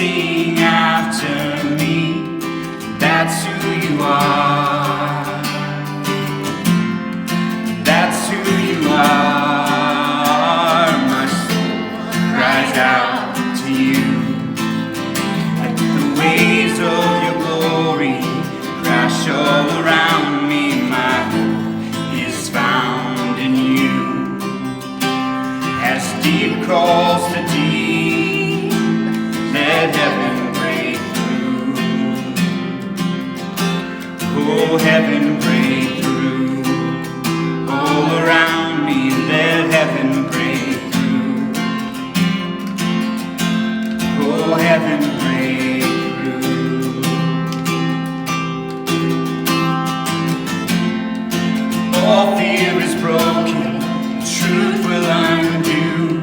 chasing after me. That's who you are. That's who you are. My soul cries out to you. Let the waves of your glory crash all around me. My hope is found in you. As deep calls to deep, let heaven break through. Oh, heaven break through. All around me, let heaven break through. Oh, heaven break through. All fear is broken, truth will undo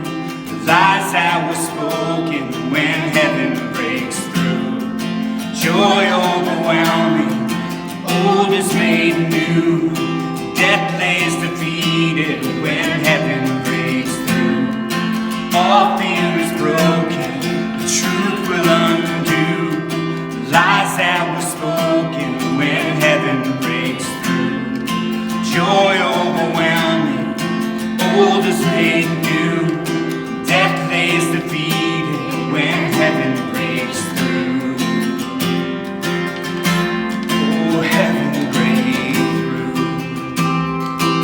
the lies that were spoken when heaven breaks through. Joy overwhelming, old is made new. Death lays defeated when heaven breaks through. All fear is broken, the truth will undo the lies that were spoken when heaven breaks through. Joy overwhelming, old is made new. Death lays defeated when heaven breaks through. Oh, heaven break through.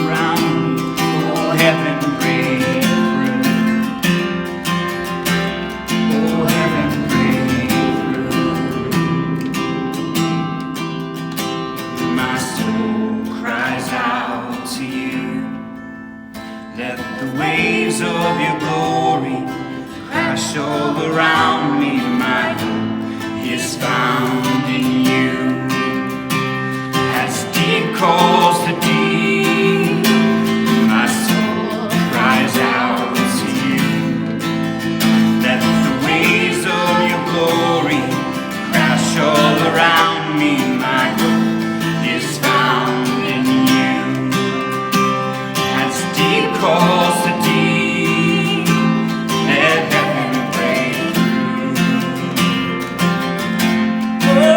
Round me, oh, heaven break through. Oh, heaven break through. My soul cries out to you. Let the waves of your glory crash all around me. My hope is found in you. As deep calls to deep, my soul cries out to you. Let the waves of your glory crash all around me. My hope is found in you. As deep calls to deep, let heaven break through. Oh,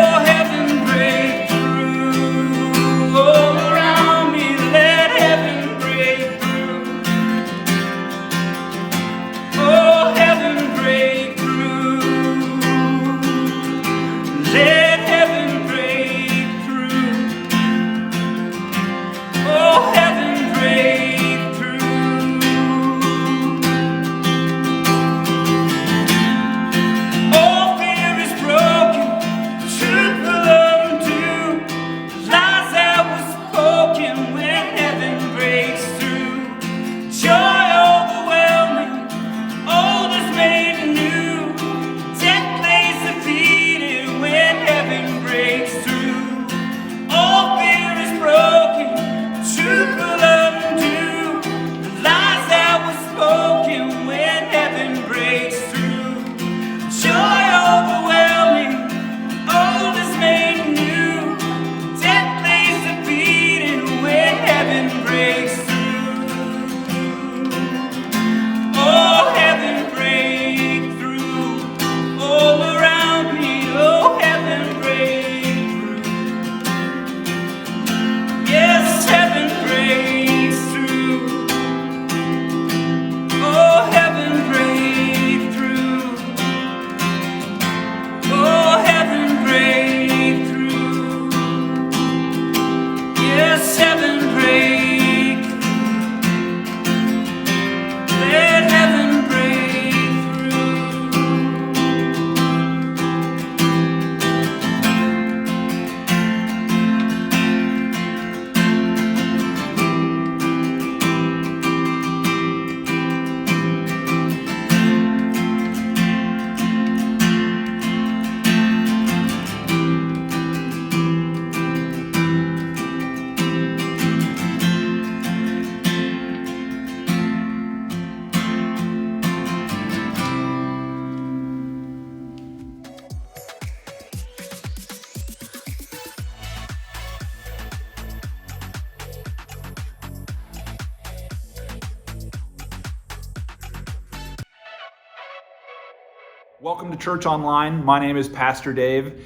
Welcome to Church Online. My name is Pastor Dave.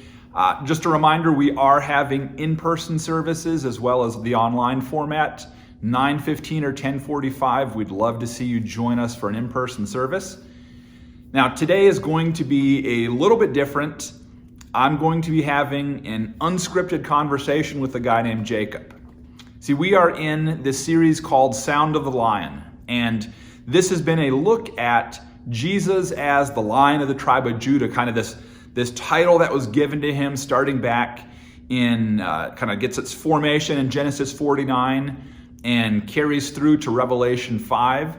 Just a reminder, we are having in-person services as well as the online format, 9:15 or 10:45. We'd love to see you join us for an in-person service. Now, today is going to be a little bit different. I'm going to be having an unscripted conversation with a guy named Jacob. See, we are in this series called Sound of the Lion, and this has been a look at Jesus as the Lion of the tribe of Judah, kind of this title that was given to him starting back in, kind of gets its formation in Genesis 49 and carries through to Revelation 5.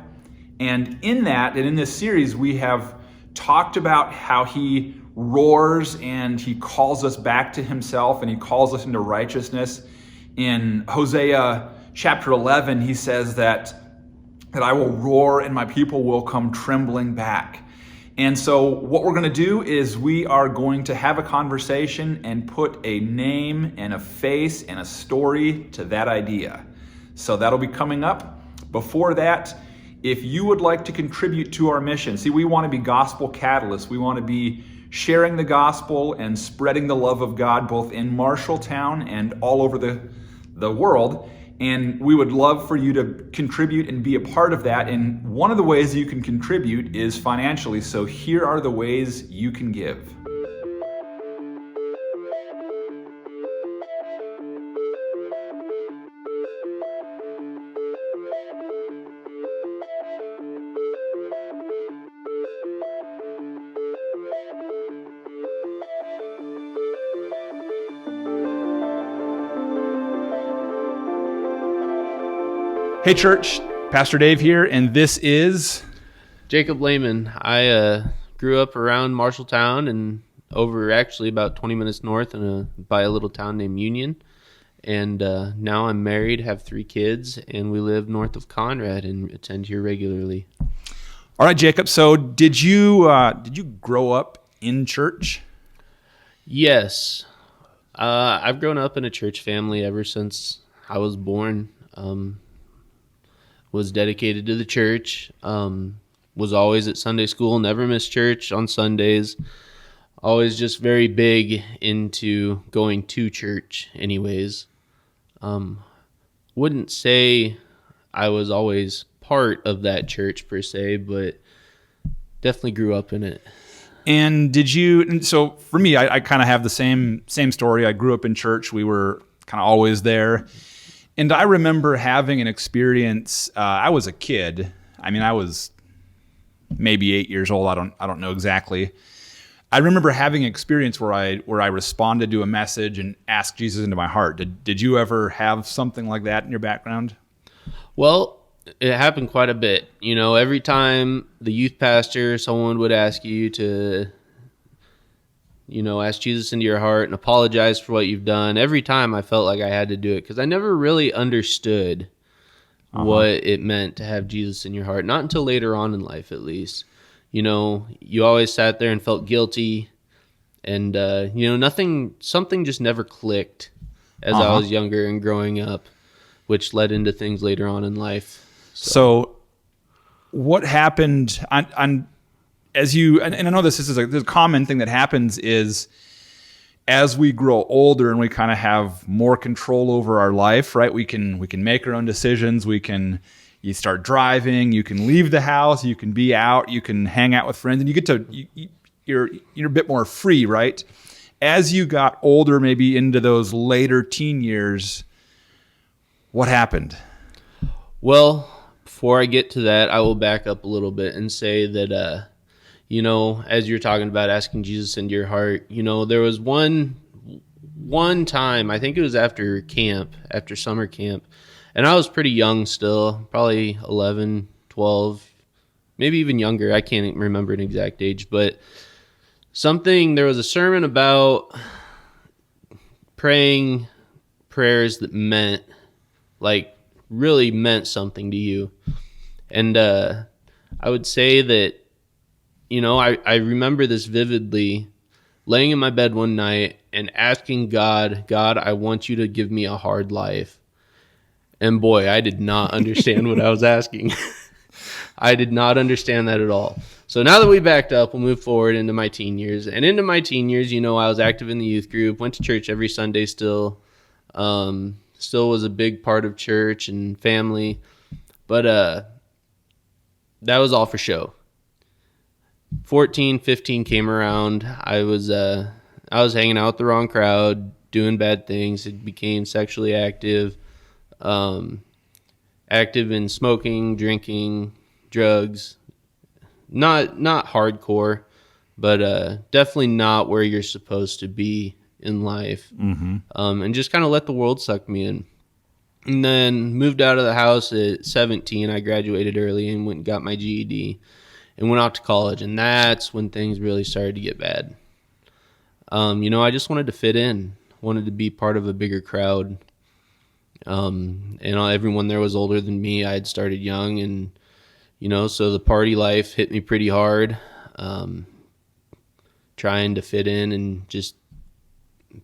And in that, and in this series, we have talked about how he roars and he calls us back to himself and he calls us into righteousness. In Hosea chapter 11, he says that I will roar and my people will come trembling back. And so what we're going to do is we are going to have a conversation and put a name and a face and a story to that idea. So that'll be coming up. Before that, if you would like to contribute to our mission, see, we want to be gospel catalysts. We want to be sharing the gospel and spreading the love of God both in Marshalltown and all over the world. And we would love for you to contribute and be a part of that. And one of the ways you can contribute is financially. So here are the ways you can give. Hey church, Pastor Dave here, and this is Jacob Lehman. I grew up around Marshalltown and over actually about 20 minutes north by a little town named Union. And now I'm married, have 3 kids, and we live north of Conrad and attend here regularly. All right, Jacob. So did you grow up in church? Yes. I've grown up in a church family ever since I was born. Was dedicated to the church, was always at Sunday school, never missed church on Sundays, always just very big into going to church anyways. Wouldn't say I was always part of that church per se, but definitely grew up in it. And so for me, I kind of have the same story. I grew up in church. We were kind of always there. And I remember having an experience. I was a kid. I mean, I was maybe 8 years old. I don't know exactly. I remember having an experience where I responded to a message and asked Jesus into my heart. Did you ever have something like that in your background? Well, it happened quite a bit. You know, every time the youth pastor, someone would ask you to, ask Jesus into your heart and apologize for what you've done. Every time I felt like I had to do it because I never really understood what it meant to have Jesus in your heart. Not until later on in life, at least. You always sat there and felt guilty and, something just never clicked as I was younger and growing up, which led into things later on in life. So what happened and I know this is a common thing that happens is as we grow older and we kind of have more control over our life, right? We can make our own decisions. You start driving, you can leave the house, you can be out, you can hang out with friends, and you're a bit more free, right? As you got older, maybe into those later teen years, what happened? Well, before I get to that, I will back up a little bit and say that as you're talking about asking Jesus into your heart, there was one time, I think it was after summer camp, and I was pretty young still, probably 11, 12, maybe even younger. I can't remember an exact age, but there was a sermon about praying prayers that really meant something to you. And I would say that, I remember this vividly, laying in my bed one night and asking God, I want you to give me a hard life. And boy, I did not understand what I was asking. I did not understand that at all. So now that we backed up, we'll move forward into my teen years. And into my teen years, I was active in the youth group, went to church every Sunday still. Still was a big part of church and family. But that was all for show. 14, 15 came around. I was hanging out with the wrong crowd, doing bad things. It became sexually active, active in smoking, drinking, drugs. Not hardcore, but definitely not where you're supposed to be in life. Mm-hmm. And just kind of let the world suck me in. And then moved out of the house at 17. I graduated early and went and got my GED and went out to college. And that's when things really started to get bad. I just wanted to fit in, wanted to be part of a bigger crowd. And everyone there was older than me. I had started young, and, so the party life hit me pretty hard, trying to fit in and just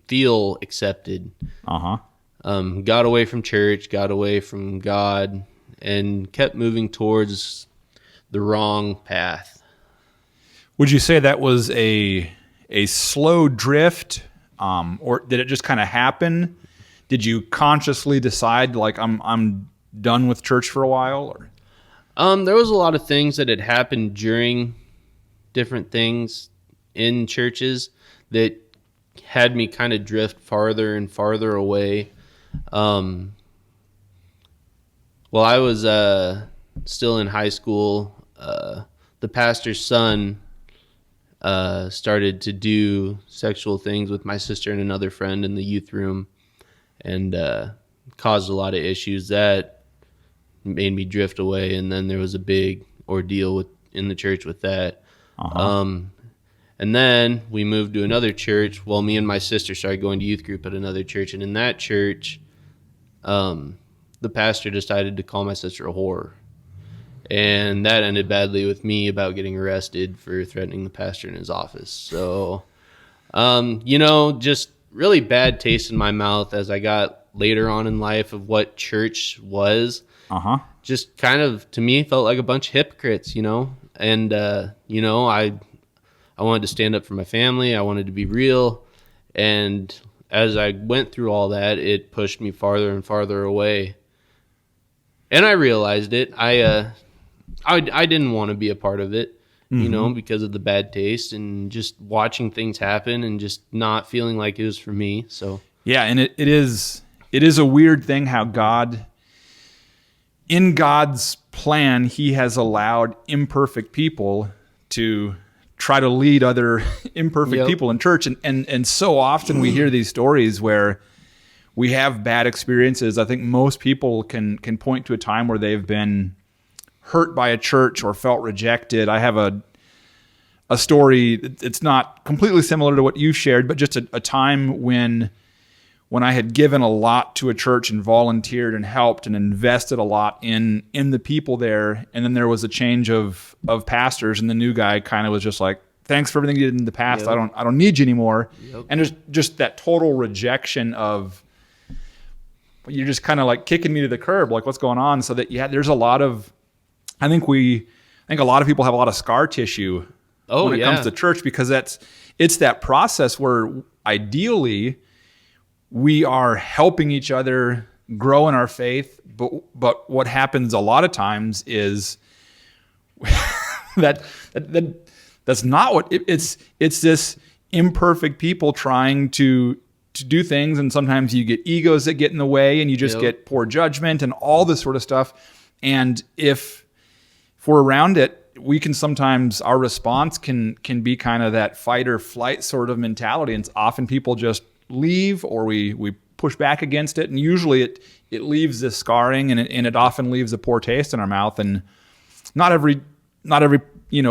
feel accepted. Uh-huh. Got away from church, got away from God, and kept moving towards the wrong path. Would you say that was a slow drift, or did it just kind of happen? Did you consciously decide, like, I'm done with church for a while? Or? There was a lot of things that had happened during different things in churches that had me kind of drift farther and farther away. While I was still in high school, the pastor's son started to do sexual things with my sister and another friend in the youth room, and caused a lot of issues that made me drift away. And then there was a big ordeal in the church with that. Uh-huh. And then we moved to another church. Well, me and my sister started going to youth group at another church, and in that church, the pastor decided to call my sister a whore. And that ended badly with me about getting arrested for threatening the pastor in his office. So, just really bad taste in my mouth as I got later on in life of what church was. Uh-huh. Just kind of, to me, felt like a bunch of hypocrites, And, I wanted to stand up for my family. I wanted to be real. And as I went through all that, it pushed me farther and farther away. And I realized it. I didn't want to be a part of it, because of the bad taste and just watching things happen and just not feeling like it was for me. So yeah, and it is a weird thing how God, in God's plan, He has allowed imperfect people to try to lead other imperfect people in church. And so often we hear these stories where we have bad experiences. I think most people can point to a time where they've been hurt by a church or felt rejected. I have a story. It's not completely similar to what you shared, but just a time when I had given a lot to a church and volunteered and helped and invested a lot in the people there, and then there was a change of pastors, and the new guy kind of was just like, "Thanks for everything you did in the past. Yep. I don't need you anymore." Yep. And there's just that total rejection of, you're just kind of like kicking me to the curb, like, what's going on? So that there's a lot of, I think a lot of people have a lot of scar tissue when it comes to church, because it's that process where ideally we are helping each other grow in our faith, but what happens a lot of times is that's not what it's this imperfect people trying to do things, and sometimes you get egos that get in the way, and you just get poor judgment and all this sort of stuff. And if we're around it, we can sometimes, our response can be kind of that fight or flight sort of mentality, and often people just leave, or we push back against it, and usually it leaves this scarring, and it often leaves a poor taste in our mouth. And not every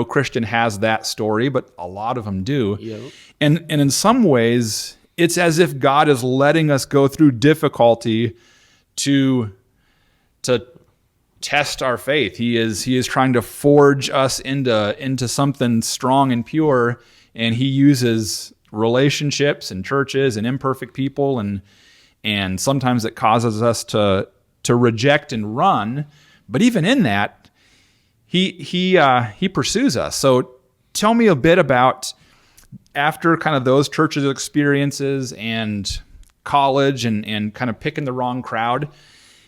Christian has that story, but a lot of them do. Yep. And in some ways, it's as if God is letting us go through difficulty to test our faith. He is trying to forge us into something strong and pure, and He uses relationships and churches and imperfect people, and sometimes it causes us to reject and run. But even in that, he pursues us. So tell me a bit about, after kind of those churches experiences and college and kind of picking the wrong crowd,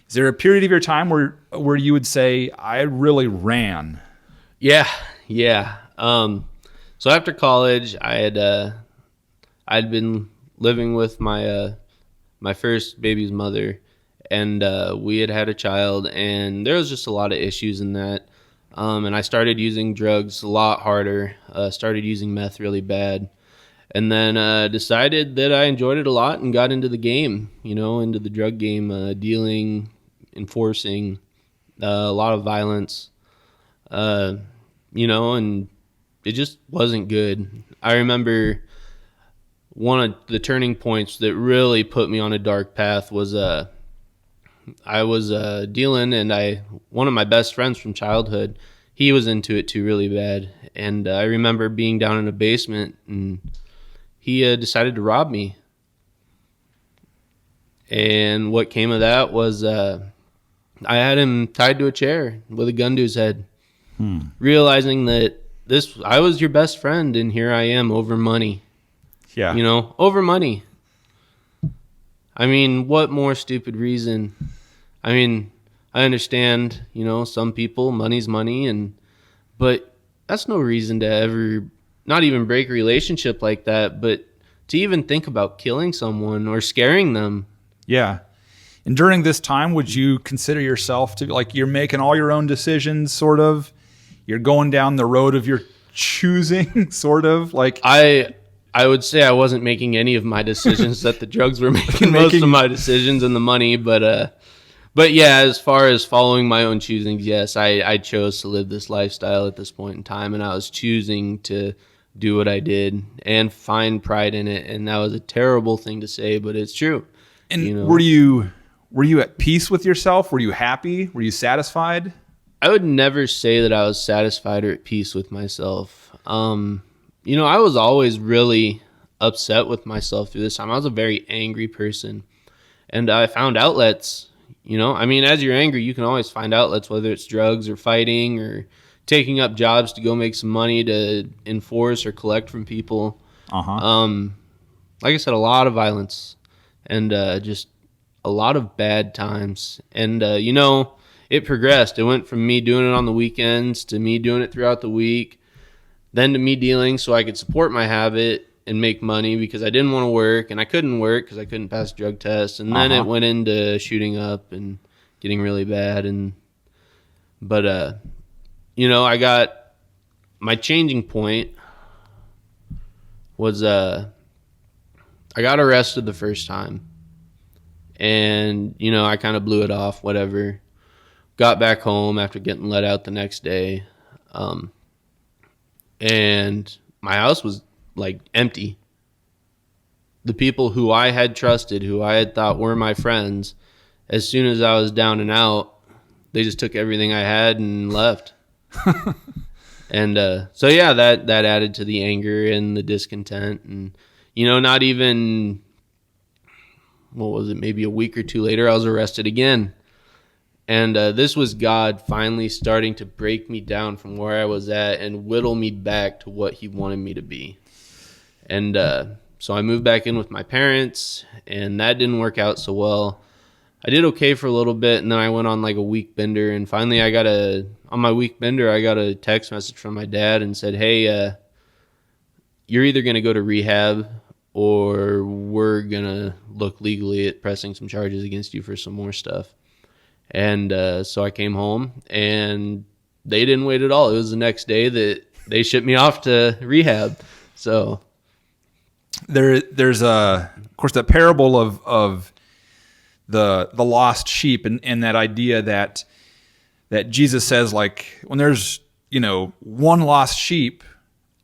is there a period of your time where you would say, I really ran? Yeah. So after college, I'd been living with my first baby's mother, and we had a child, and there was just a lot of issues in that. And I started using drugs a lot harder. Started using meth really bad, and then decided that I enjoyed it a lot and got into the game. Into the drug game, dealing, enforcing, a lot of violence. And it just wasn't good. I remember one of the turning points that really put me on a dark path was I was dealing, and one of my best friends from childhood, he was into it too really bad. And I remember being down in a basement, and he decided to rob me. And what came of that was I had him tied to a chair with a gun to his head, realizing that I was your best friend, and here I am over money. Yeah. Over money. I mean, what more stupid reason? I mean, I understand, some people, money's money, but that's no reason to ever not even break a relationship like that, but to even think about killing someone or scaring them. Yeah. And during this time, would you consider yourself to, like, you're making all your own decisions, sort of? You're going down the road of your choosing, sort of? Like, I would say I wasn't making any of my decisions, that the drugs were making most of my decisions and the money. But yeah, as far as following my own choosings, yes, I chose to live this lifestyle at this point in time, and I was choosing to do what I did and find pride in it. And that was a terrible thing to say, but it's true. And were you at peace with yourself? Were you happy? Were you satisfied? I would never say that I was satisfied or at peace with myself. I was always really upset with myself through this time. I was a very angry person, and I found outlets. As you're angry, you can always find outlets, whether it's drugs or fighting or taking up jobs to go make some money to enforce or collect from people. Like I said, a lot of violence and just a lot of bad times. And, it progressed. It went from me doing it on the weekends to me doing it throughout the week, then to me dealing so I could support my habit and make money because I didn't want to work, and I couldn't work because I couldn't pass drug tests. And then it went into shooting up and getting really bad. But I got my changing point was I got arrested the first time, and I kind of blew it off, whatever. Got back home after getting let out the next day, and my house was like empty. The people who I had trusted, who I had thought were my friends, as soon as I was down and out, they just took everything I had and left. And so yeah, that added to the anger and the discontent. And not even, what was it, maybe a week or two later, I was arrested again. And this was God finally starting to break me down from where I was at and whittle me back to what he wanted me to be. And so I moved back in with my parents, and that didn't work out so well. I did okay for a little bit, and then I went on like a week bender, and finally on my week bender, I got a text message from my dad and said, hey, you're either going to go to rehab or we're going to look legally at pressing some charges against you for some more stuff. And so I came home, and they didn't wait at all. It was the next day that they shipped me off to rehab. So there's of course that parable of the lost sheep, and that idea that Jesus says, like, when there's one lost sheep,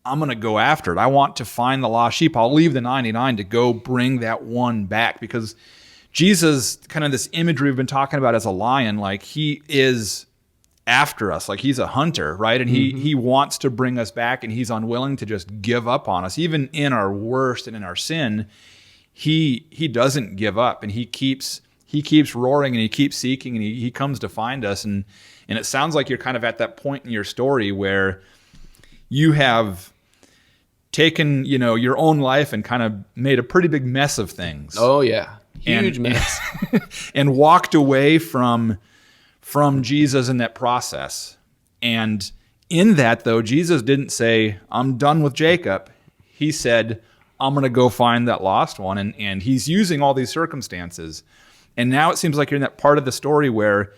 I'm going to go after it. I want to find the lost sheep. I'll leave the 99 to go bring that one back, because Jesus, kind of this imagery we've been talking about as a lion, like he is after us, like he's a hunter, right? And he wants to bring us back, and he's unwilling to just give up on us. Even in our worst and in our sin, he doesn't give up, and he keeps roaring, and he keeps seeking, and he comes to find us. And And it sounds like you're kind of at that point in your story where you have taken, your own life and kind of made a pretty big mess of things. Oh yeah. Huge mess. And walked away from Jesus in that process. And in that, though, Jesus didn't say, I'm done with Jacob. He said, I'm going to go find that lost one. And he's using all these circumstances. And now it seems like you're in that part of the story where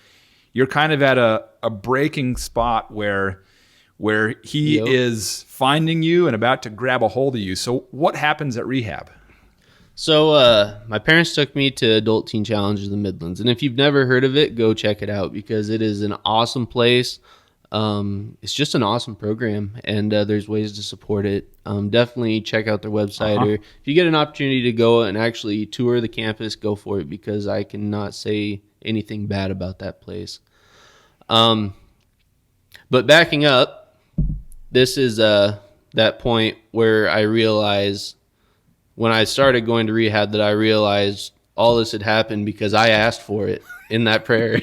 you're kind of at a breaking spot where he is finding you and about to grab a hold of you. So what happens at rehab? So my parents took me to Adult Teen Challenge in the Midlands. And if you've never heard of it, go check it out because it is an awesome place. It's just an awesome program, and there's ways to support it. Definitely check out their website, or if you get an opportunity to go and actually tour the campus, go for it because I cannot say anything bad about that place. But backing up, this is that point where I realized when I started going to rehab that I realized all this had happened because I asked for it in that prayer.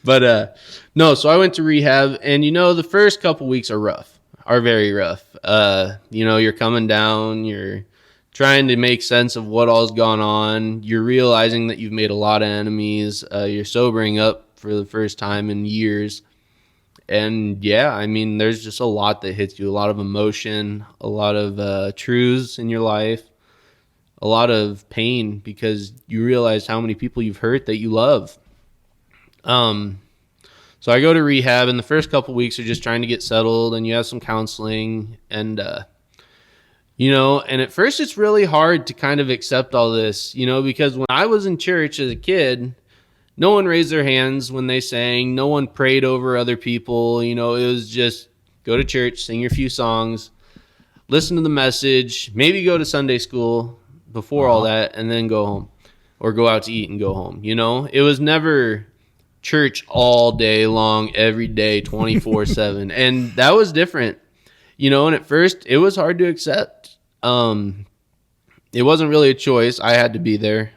But no, so I went to rehab, and the first couple weeks are very rough. You're coming down, you're trying to make sense of what all's gone on. You're realizing that you've made a lot of enemies. You're sobering up for the first time in years. And yeah, I mean, there's just a lot that hits you, a lot of emotion, a lot of truths in your life, a lot of pain because you realize how many people you've hurt that you love. So I go to rehab, and the first couple weeks are just trying to get settled, and you have some counseling, and and at first it's really hard to kind of accept all this, because when I was in church as a kid, no one raised their hands when they sang, no one prayed over other people, it was just go to church, sing your few songs, listen to the message, maybe go to Sunday school before all that, and then go home, or go out to eat and go home, it was never church all day long, every day, 24/7. And that was different, and at first it was hard to accept. It wasn't really a choice. I had to be there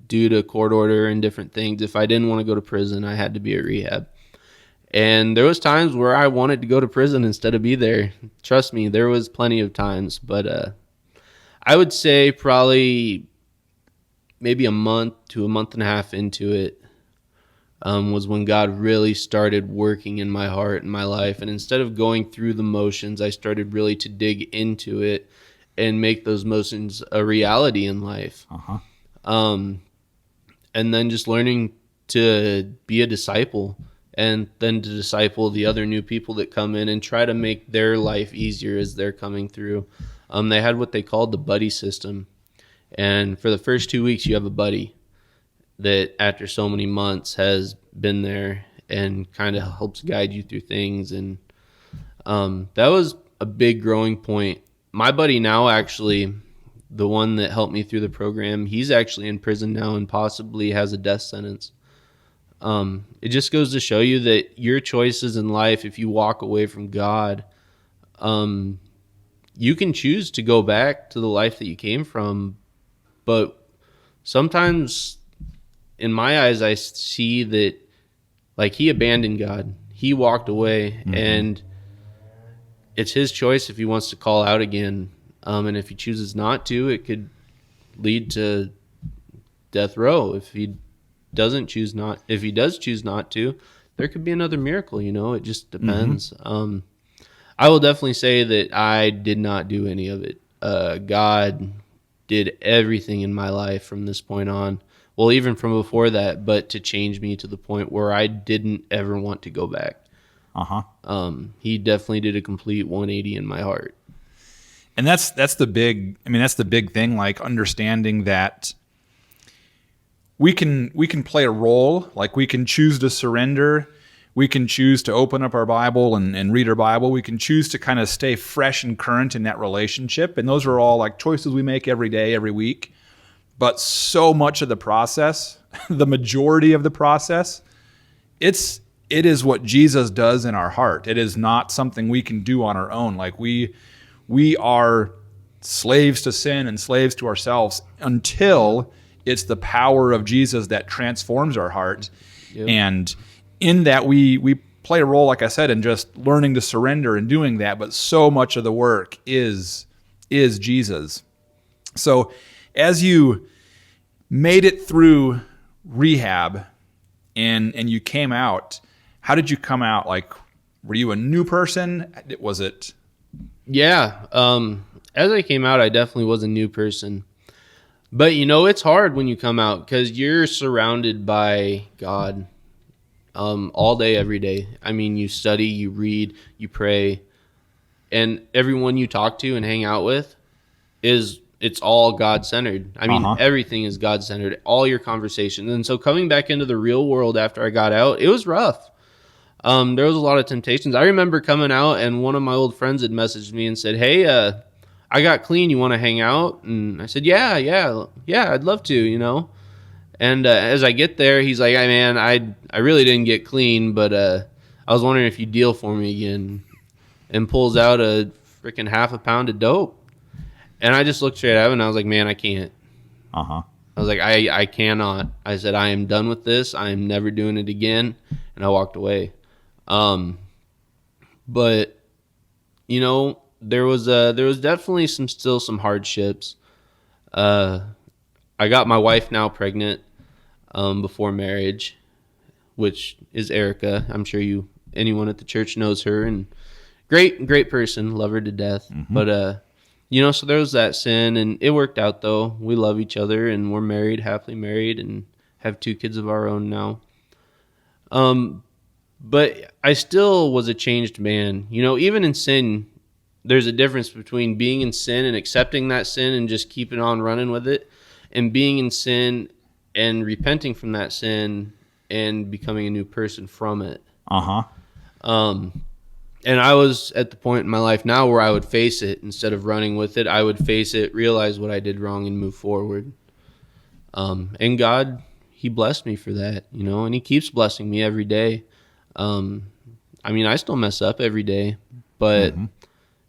due to court order and different things. If I didn't want to go to prison, I had to be at rehab. And there was times where I wanted to go to prison instead of be there. Trust me, there was plenty of times. But I would say probably maybe a month to a month and a half into it, was when God really started working in my heart and my life. And instead of going through the motions, I started really to dig into it and make those motions a reality in life. And then just learning to be a disciple, and then to disciple the other new people that come in and try to make their life easier as they're coming through. They had what they called the buddy system. And for the first 2 weeks, you have a buddy that after so many months has been there and kind of helps guide you through things. And that was a big growing point. My buddy now, actually, the one that helped me through the program, he's actually in prison now and possibly has a death sentence. It just goes to show you that your choices in life, if you walk away from God, you can choose to go back to the life that you came from. But sometimes, in my eyes, I see that, like, he abandoned God. He walked away, and it's his choice if he wants to call out again. And if he chooses not to, it could lead to death row. If he does choose not to, there could be another miracle. It just depends. I will definitely say that I did not do any of it. God did everything in my life from this point on. Well, even from before that, but to change me to the point where I didn't ever want to go back. He definitely did a complete 180 in my heart. And that's the big thing, like understanding that we can play a role, like we can choose to surrender, we can choose to open up our Bible and read our Bible, we can choose to kind of stay fresh and current in that relationship, and those are all like choices we make every day, every week. But so much of the process, the majority of the process, it is what Jesus does in our heart. It is not something we can do on our own. Like we are slaves to sin and slaves to ourselves until it's the power of Jesus that transforms our heart. Yep. And in that we play a role, like I said, in just learning to surrender and doing that, but so much of the work is Jesus. So as you made it through rehab and you came out, how did you come out? Like, were you a new person? Was it? Yeah. As I came out, I definitely was a new person. But, it's hard when you come out because you're surrounded by God all day, every day. I mean, you study, you read, you pray, and everyone you talk to and hang out with it's all God-centered. I mean, everything is God-centered, all your conversations. And so coming back into the real world after I got out, it was rough. There was a lot of temptations. I remember coming out and one of my old friends had messaged me and said, "Hey, I got clean. You want to hang out?" And I said, yeah, I'd love to, And as I get there, he's like, "Hey, man, I really didn't get clean, but I was wondering if you'd deal for me again." And pulls out a freaking half a pound of dope. And I just looked straight at him and I was like, "Man, I can't." I was like, I cannot. I said, "I am done with this. I am never doing it again." And I walked away. But there was definitely still some hardships. I got my wife now pregnant before marriage, which is Erica. I'm sure anyone at the church knows her, and great person, love her to death. But so there was that sin, and it worked out though. We love each other, and we're married, happily married, and have 2 kids of our own now. But I still was a changed man. Even in sin, there's a difference between being in sin and accepting that sin and just keeping on running with it, and being in sin and repenting from that sin and becoming a new person from it. And I was at the point in my life now where I would face it instead of running with it. I would face it, realize what I did wrong, and move forward. And God, He blessed me for that, and He keeps blessing me every day. I mean, I still mess up every day, but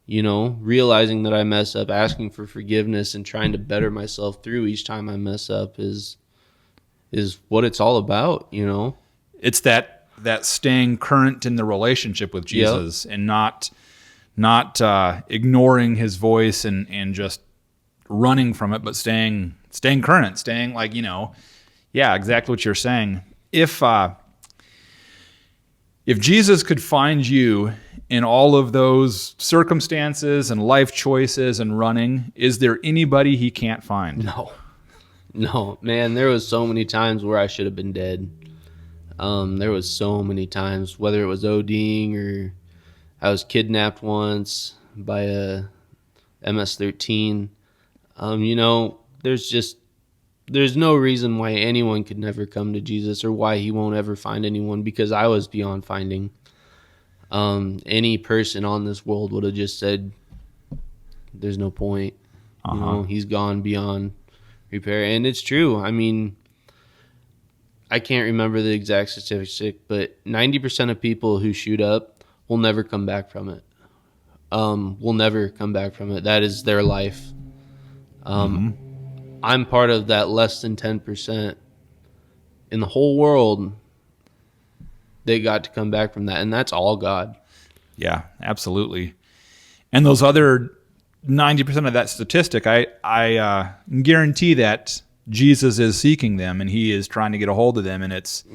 realizing that I mess up, asking for forgiveness, and trying to better myself through each time I mess up is what it's all about. It's that staying current in the relationship with Jesus. Yep. And not ignoring His voice and just running from it, but staying current, staying like, yeah, exactly what you're saying. If Jesus could find you in all of those circumstances and life choices and running, is there anybody He can't find? No, man, there was so many times where I should have been dead. There was so many times, whether it was ODing or I was kidnapped once by a MS-13. There's no reason why anyone could never come to Jesus or why He won't ever find anyone, because I was beyond finding. Any person on this world would have just said, "There's no point." He's gone beyond repair. And it's true. I mean, I can't remember the exact statistic, but 90% of people who shoot up will never come back from it. Will never come back from it. That is their life. I'm part of that less than 10% in the whole world. They got to come back from that, and that's all God. Yeah, absolutely. And those other 90% of that statistic, I guarantee that Jesus is seeking them, and He is trying to get a hold of them, and it's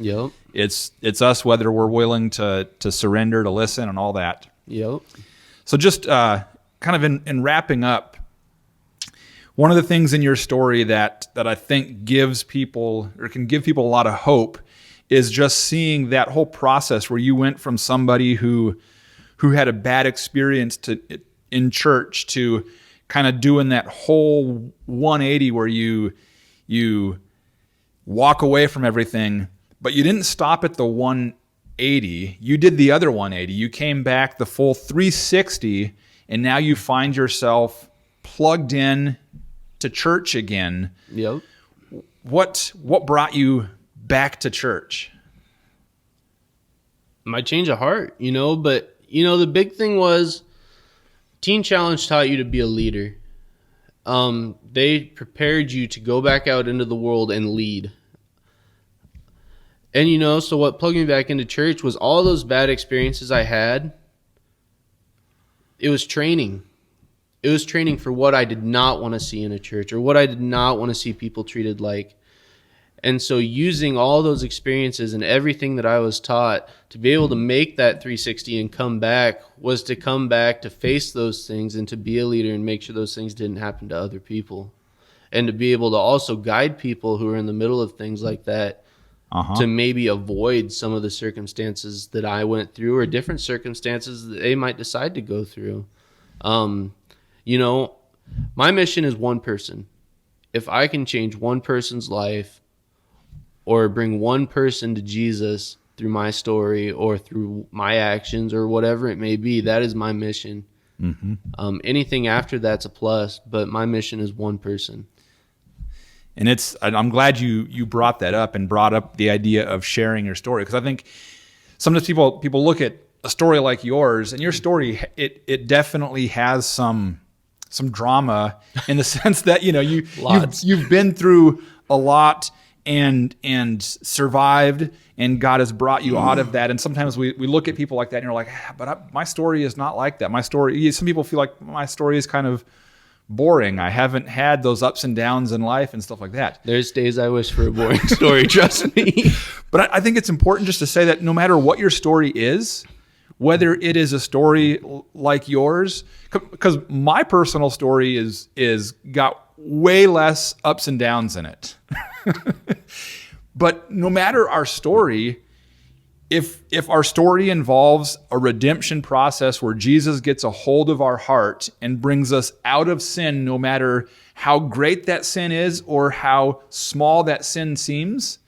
us whether we're willing to surrender, to listen, and all that. Yep. So just kind of in wrapping up, one of the things in your story that I think gives people, or can give people a lot of hope, is just seeing that whole process where you went from somebody who had a bad experience in church to kind of doing that whole 180 where you walk away from everything, but you didn't stop at the 180. You did the other 180. You came back the full 360, and now you find yourself plugged in to church again. Yep. What brought you back to church? My change of heart, but the big thing was Teen Challenge taught you to be a leader. They prepared you to go back out into the world and lead. And so what plugged me back into church was all those bad experiences I had. It was training. It was training for what I did not want to see in a church, or what I did not want to see people treated like. And so using all those experiences and everything that I was taught to be able to make that 360 and come back was to come back to face those things and to be a leader and make sure those things didn't happen to other people. And to be able to also guide people who are in the middle of things like that to maybe avoid some of the circumstances that I went through, or different circumstances that they might decide to go through. My mission is one person. If I can change one person's life or bring one person to Jesus through my story or through my actions or whatever it may be, that is my mission. Anything after that's a plus, but my mission is one person. And I'm glad you brought that up and brought up the idea of sharing your story, because I think sometimes people look at a story like yours, and your story, it definitely has some drama in the sense that you've been through a lot and survived, and God has brought you out of that. And sometimes we look at people like that and you're like, my story is not like that. My story, some people feel like my story is kind of boring. I haven't had those ups and downs in life and stuff like that. There's days I wish for a boring story, trust me. But I think it's important just to say that no matter what your story is, whether it is a story like yours, because my personal story is got way less ups and downs in it. But no matter our story, if our story involves a redemption process where Jesus gets a hold of our heart and brings us out of sin, no matter how great that sin is or how small that sin seems,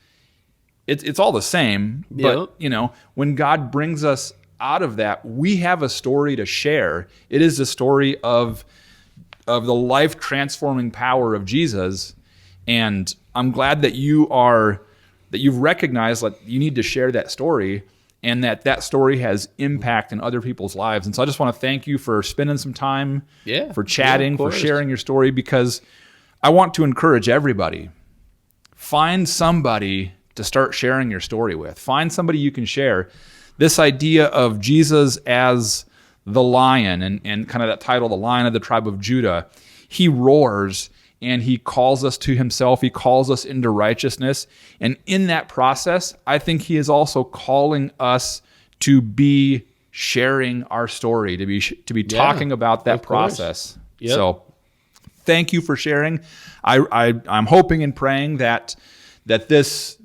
it's all the same. Yep. But when God brings us out of that, we have a story to share. It is the story of the life transforming power of Jesus. And I'm glad that you've recognized that you need to share that story, and that story has impact in other people's lives. And so I just want to thank you for spending some time, for chatting, for sharing your story, because I want to encourage everybody. Find somebody to start sharing your story with. Find somebody you can share. This idea of Jesus as the lion, and kind of that title, the Lion of the Tribe of Judah, he roars and he calls us to himself. He calls us into righteousness. And in that process, I think he is also calling us to be sharing our story, to be talking about that process. Yep. So thank you for sharing. I'm hoping and praying that this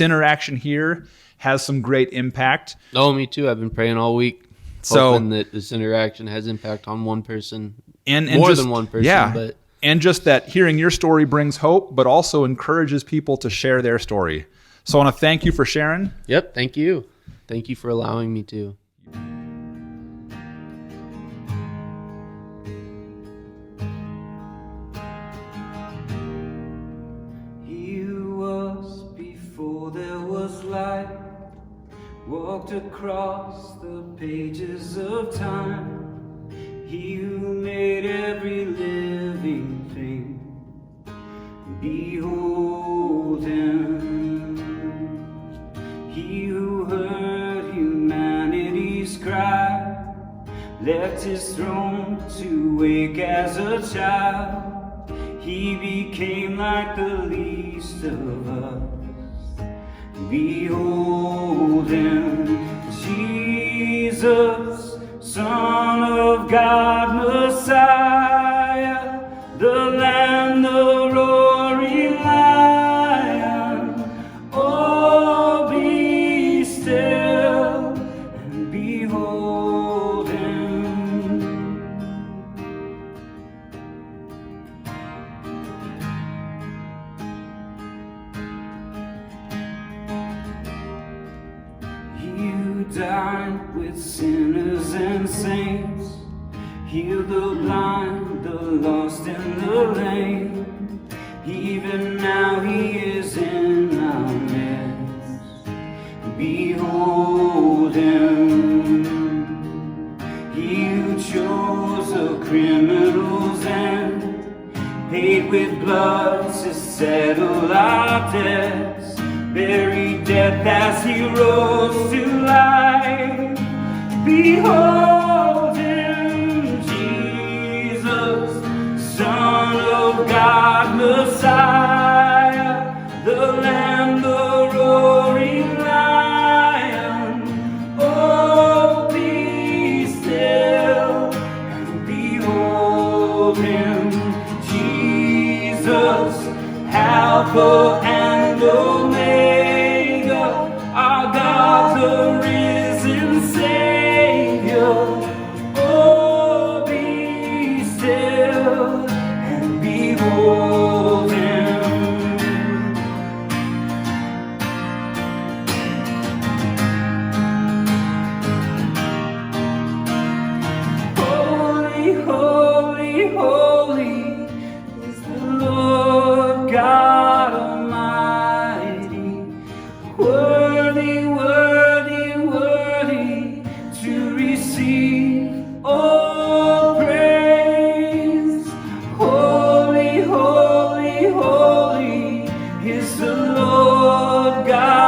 interaction here has some great impact. Oh, me too. I've been praying all week, hoping that this interaction has impact on one person, and more than one person. Yeah. But and just that hearing your story brings hope, but also encourages people to share their story. So I want to thank you for sharing. Yep, thank you. Thank you for allowing me to. He who was before there was light walked across the pages of time. He who made every living thing, behold him. He who heard humanity's cry, left his throne to wake as a child. He became like the least of us. Behold him, Jesus, Son of God, Messiah, the Lamb, the roaring Lion. Oh, be still and behold him. You died with sinners and saints, healed the blind, the lost, and the lame. Even now he is in our midst. Behold him. He who chose a criminal's end, paid with blood to settle our debts, buried death as he rose to life. Behold him, Jesus, Son of God, Messiah, the Lamb, the roaring Lion. Oh, be still and behold him, Jesus, Alpha and Omega, our God, the risen Savior. Oh, be still and behold him. Holy, holy, holy is the Lord God Almighty. Worthy, worthy, worthy to receive all praise. Holy, holy, holy is the Lord God